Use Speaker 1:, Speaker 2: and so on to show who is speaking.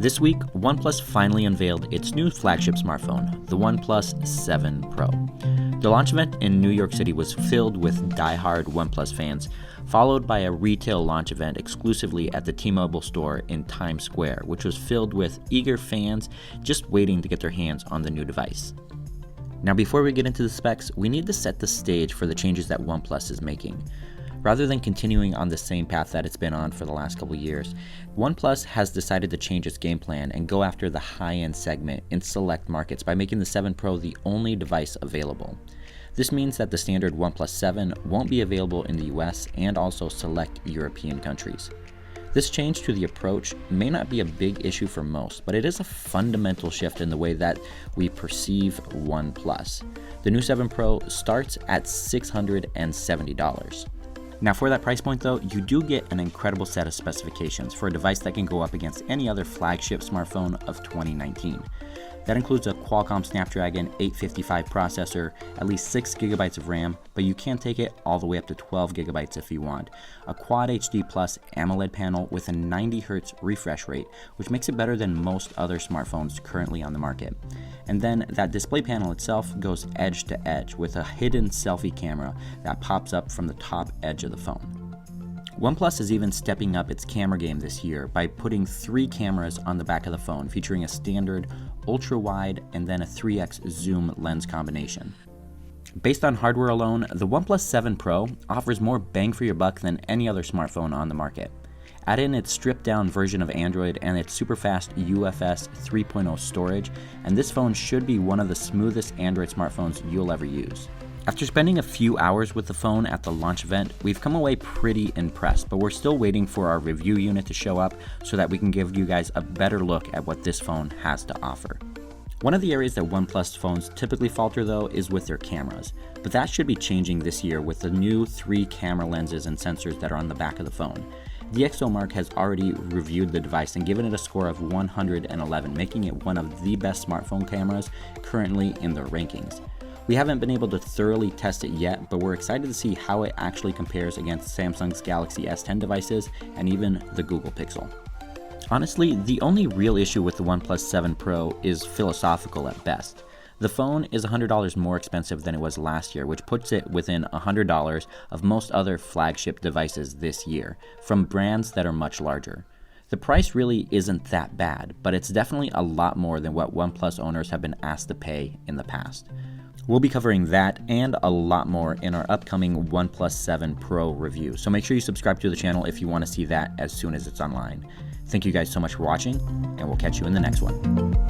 Speaker 1: This week, OnePlus finally unveiled its new flagship smartphone, the OnePlus 7 Pro. The launch event in New York City was filled with die-hard OnePlus fans, followed by a retail launch event exclusively at the T-Mobile store in Times Square, which was filled with eager fans just waiting to get their hands on the new device. Now, before we get into the specs, we need to set the stage for the changes that OnePlus is making. Rather than continuing on the same path that it's been on for the last couple years, OnePlus has decided to change its game plan and go after the high-end segment in select markets by making the 7 Pro the only device available. This means that the standard OnePlus 7 won't be available in the US and also select European countries. This change to the approach may not be a big issue for most, but it is a fundamental shift in the way that we perceive OnePlus. The new 7 Pro starts at $670. Now, for that price point though, you do get an incredible set of specifications for a device that can go up against any other flagship smartphone of 2019. That includes a Qualcomm Snapdragon 855 processor, at least 6 GB of RAM, but you can take it all the way up to 12 GB if you want, a Quad HD Plus AMOLED panel with a 90Hz refresh rate, which makes it better than most other smartphones currently on the market. And then that display panel itself goes edge to edge with a hidden selfie camera that pops up from the top edge of the phone. OnePlus is even stepping up its camera game this year by putting 3 cameras on the back of the phone, featuring a standard ultra-wide and then a 3x zoom lens combination. Based on hardware alone, the OnePlus 7 Pro offers more bang for your buck than any other smartphone on the market. Add in its stripped-down version of Android and its super-fast UFS 3.0 storage, and this phone should be one of the smoothest Android smartphones you'll ever use. After spending a few hours with the phone at the launch event, we've come away pretty impressed, but we're still waiting for our review unit to show up so that we can give you guys a better look at what this phone has to offer. One of the areas that OnePlus phones typically falter though is with their cameras, but that should be changing this year with the new 3 camera lenses and sensors that are on the back of the phone. DxOMark has already reviewed the device and given it a score of 111, making it one of the best smartphone cameras currently in their rankings. We haven't been able to thoroughly test it yet, but we're excited to see how it actually compares against Samsung's Galaxy S10 devices and even the Google Pixel. Honestly, the only real issue with the OnePlus 7 Pro is philosophical at best. The phone is $100 more expensive than it was last year, which puts it within $100 of most other flagship devices this year, from brands that are much larger. The price really isn't that bad, but it's definitely a lot more than what OnePlus owners have been asked to pay in the past. We'll be covering that and a lot more in our upcoming OnePlus 7 Pro review, so make sure you subscribe to the channel if you want to see that as soon as it's online. Thank you guys so much for watching, and we'll catch you in the next one.